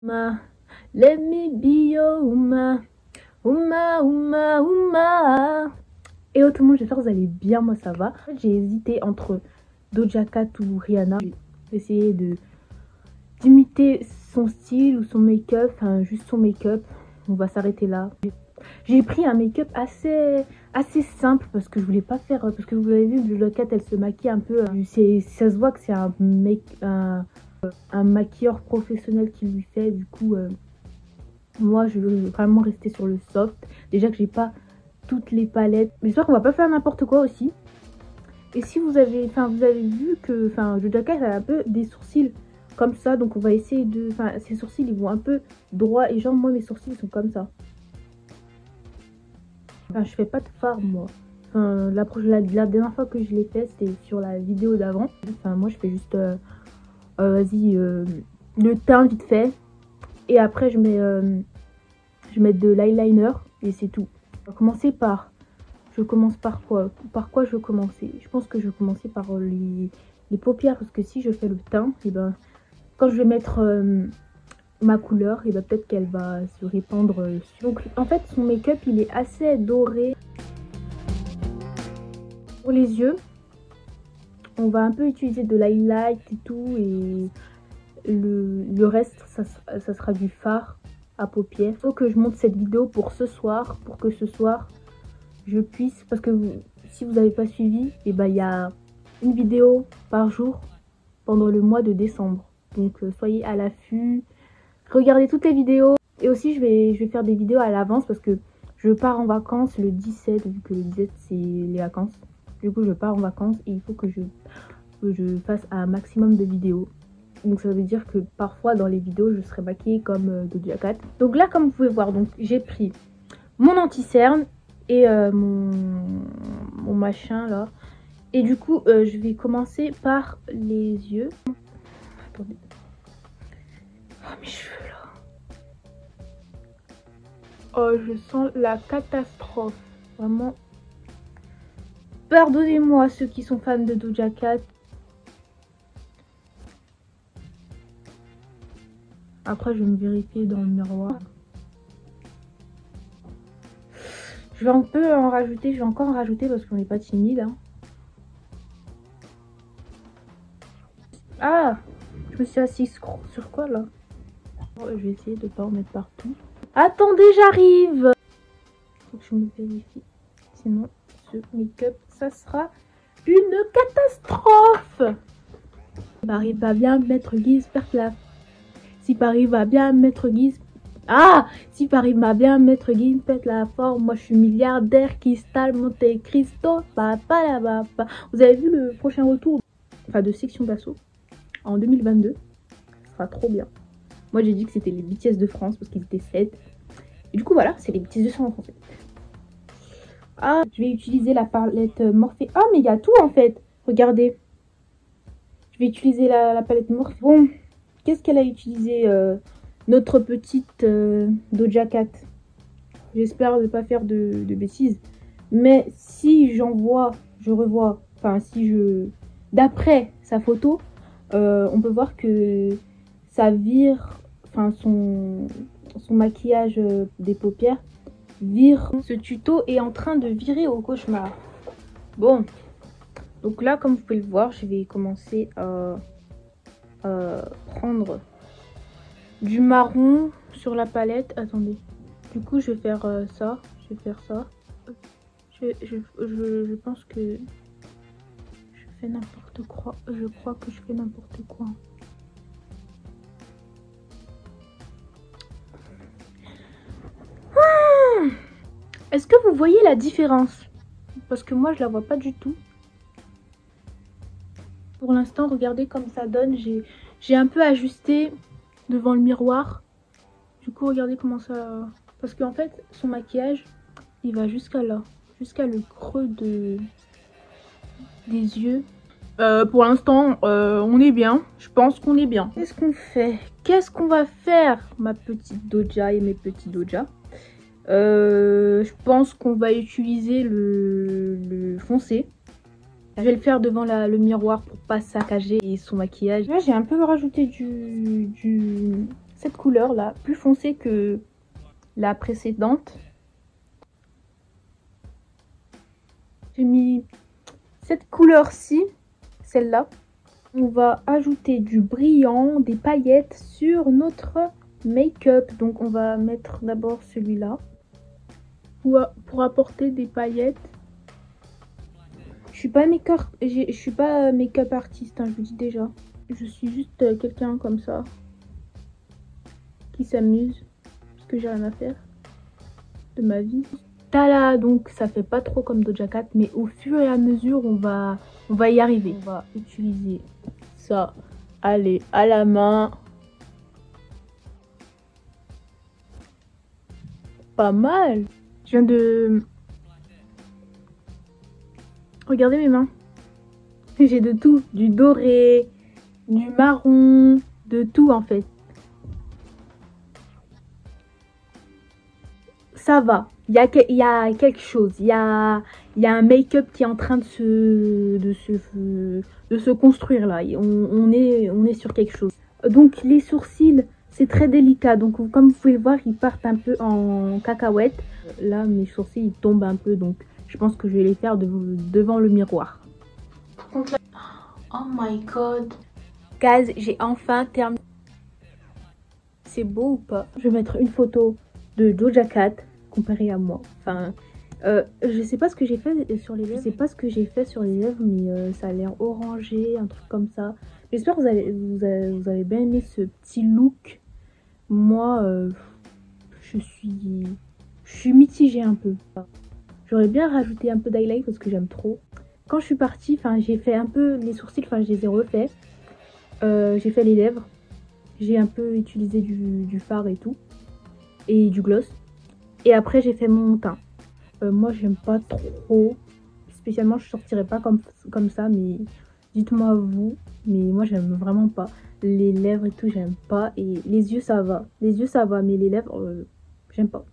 Ma, let me be your Uma, Uma, Uma, Uma. Et tout le monde, j'espère que vous allez bien, moi ça va. J'ai hésité entre Doja Cat ou Rihanna. J'ai essayé d'imiter son style ou son make-up, enfin juste son make-up. On va s'arrêter là. J'ai pris un make-up assez simple parce que je voulais pas faire, parce que vous avez vu, Doja Cat elle se maquille un peu, ça se voit que c'est un maquilleur professionnel qui lui fait. Du coup moi je veux vraiment rester sur le soft, déjà que j'ai pas toutes les palettes, mais j'espère qu'on va pas faire n'importe quoi aussi. Et si vous avez vu que Doja Cat a un peu des sourcils comme ça, donc on va essayer de, ses sourcils ils vont un peu droits, et genre moi mes sourcils ils sont comme ça. Je fais pas de fard moi. La dernière fois que je l'ai fait c'était sur la vidéo d'avant. Moi je fais juste le teint vite fait, et après je mets de l'eyeliner et c'est tout. Je commence par quoi? Par quoi je veux commencer? Je pense que je vais commencer par les paupières, parce que si je fais le teint, et ben quand je vais mettre ma couleur, et ben peut-être qu'elle va se répandre. Donc en fait son make-up il est assez doré. Pour les yeux, on va un peu utiliser de l'highlight et tout, et le reste ça sera du fard à paupières. Il faut que je monte cette vidéo pour ce soir, pour que ce soir je puisse, parce que si vous n'avez pas suivi, et ben il y a une vidéo par jour pendant le mois de décembre. Donc soyez à l'affût, regardez toutes les vidéos. Et aussi je vais faire des vidéos à l'avance parce que je pars en vacances le 17, vu que le 17 c'est les vacances. Du coup je pars en vacances et il faut que je fasse un maximum de vidéos. Donc ça veut dire que parfois dans les vidéos je serai maquillée comme Doja Cat. Donc là comme vous pouvez voir, donc j'ai pris mon anti-cerne et mon machin là. Et du coup je vais commencer par les yeux. Attendez. Oh mes cheveux là. Oh je sens la catastrophe. Vraiment. Pardonnez-moi ceux qui sont fans de Doja Cat. Après je vais me vérifier dans le miroir. Je vais un peu en rajouter, je vais encore en rajouter parce qu'on n'est pas timide. Hein. Ah, je me suis assise sur quoi là? Je vais essayer de ne pas en mettre partout. Attendez, j'arrive. Faut que je me vérifie. Sinon, ce make-up, ça sera une catastrophe. Si Paris va bien mettre Guise, perte la. Si Paris va bien mettre Guise. Ah, si Paris m'a bien mettre Guise, pète la forme. Moi, je suis milliardaire, Cristal, Monte Cristo, papa la papa. Vous avez vu le prochain retour, de Section d'Assaut en 2022. Ça sera trop bien. Moi, j'ai dit que c'était les BTS de France parce qu'ils étaient 7. Et du coup, voilà, c'est les BTS de France en fait. Ah, je vais utiliser la palette Morphe. Ah, mais il y a tout en fait. Regardez. Je vais utiliser la palette Morphe. Bon, qu'est-ce qu'elle a utilisé notre petite Doja Cat? J'espère ne pas faire de bêtises. Mais si je revois, d'après sa photo, on peut voir que ça vire, son maquillage des paupières vire. Ce tuto est en train de virer au cauchemar. Bon, donc là comme vous pouvez le voir, je vais commencer à prendre du marron sur la palette. Attendez, du coup je vais faire ça, je vais faire ça. Je pense que je fais n'importe quoi. Je crois que je fais n'importe quoi. Est-ce que vous voyez la différence? Parce que moi je la vois pas du tout. Pour l'instant regardez comme ça donne. J'ai un peu ajusté devant le miroir. Du coup regardez comment ça... Parce qu'en fait son maquillage il va jusqu'à là. Jusqu'à le creux des yeux. Pour l'instant on est bien. Je pense qu'on est bien. Qu'est-ce qu'on fait? Qu'est-ce qu'on va faire, ma petite Doja et mes petits Doja? Je pense qu'on va utiliser le foncé. Je vais le faire devant le cette couleur là, plus foncée que la précédente. J'ai mis cette couleur-ci, celle-là. On va ajouter du brillant, des paillettes sur notre make-up. Donc on va mettre d'abord celui-là pour apporter des paillettes. Je suis pas make-up artiste, hein, je vous dis déjà. Je suis juste quelqu'un comme ça qui s'amuse parce que j'ai rien à faire de ma vie. Tada, donc ça fait pas trop comme Doja Cat, mais au fur et à mesure on va y arriver. On va utiliser ça, allez, à la main. Pas mal. Je viens de... Regardez mes mains. J'ai de tout, du doré, du marron, de tout en fait. Ça va. Il y a quelque chose. Il y a un make-up qui est en train de se construire là. On est sur quelque chose. Donc les sourcils, c'est très délicat. Donc comme vous pouvez le voir, ils partent un peu en cacahuète. Là, mes sourcils ils tombent un peu. Donc je pense que je vais les faire devant le miroir. Oh my god. Guys, j'ai enfin terminé. C'est beau ou pas? Je vais mettre une photo de Doja Cat comparé à moi. Enfin, je sais pas ce que j'ai fait sur les lèvres. Je sais pas ce que j'ai fait sur les lèvres, mais ça a l'air orangé, un truc comme ça. J'espère que vous avez bien aimé ce petit look. Moi, je suis mitigée un peu. J'aurais bien rajouté un peu d'highlight parce que j'aime trop. Quand je suis partie, enfin, j'ai fait un peu les sourcils, enfin, je les ai refaits. J'ai fait les lèvres. J'ai un peu utilisé du fard et tout. Et du gloss. Et après, j'ai fait mon teint. Moi, j'aime pas trop. Spécialement, je sortirais pas comme ça. Mais dites-moi vous. Mais moi, j'aime vraiment pas. Les lèvres et tout, j'aime pas. Et les yeux, ça va. Les yeux, ça va. Mais les lèvres, j'aime pas.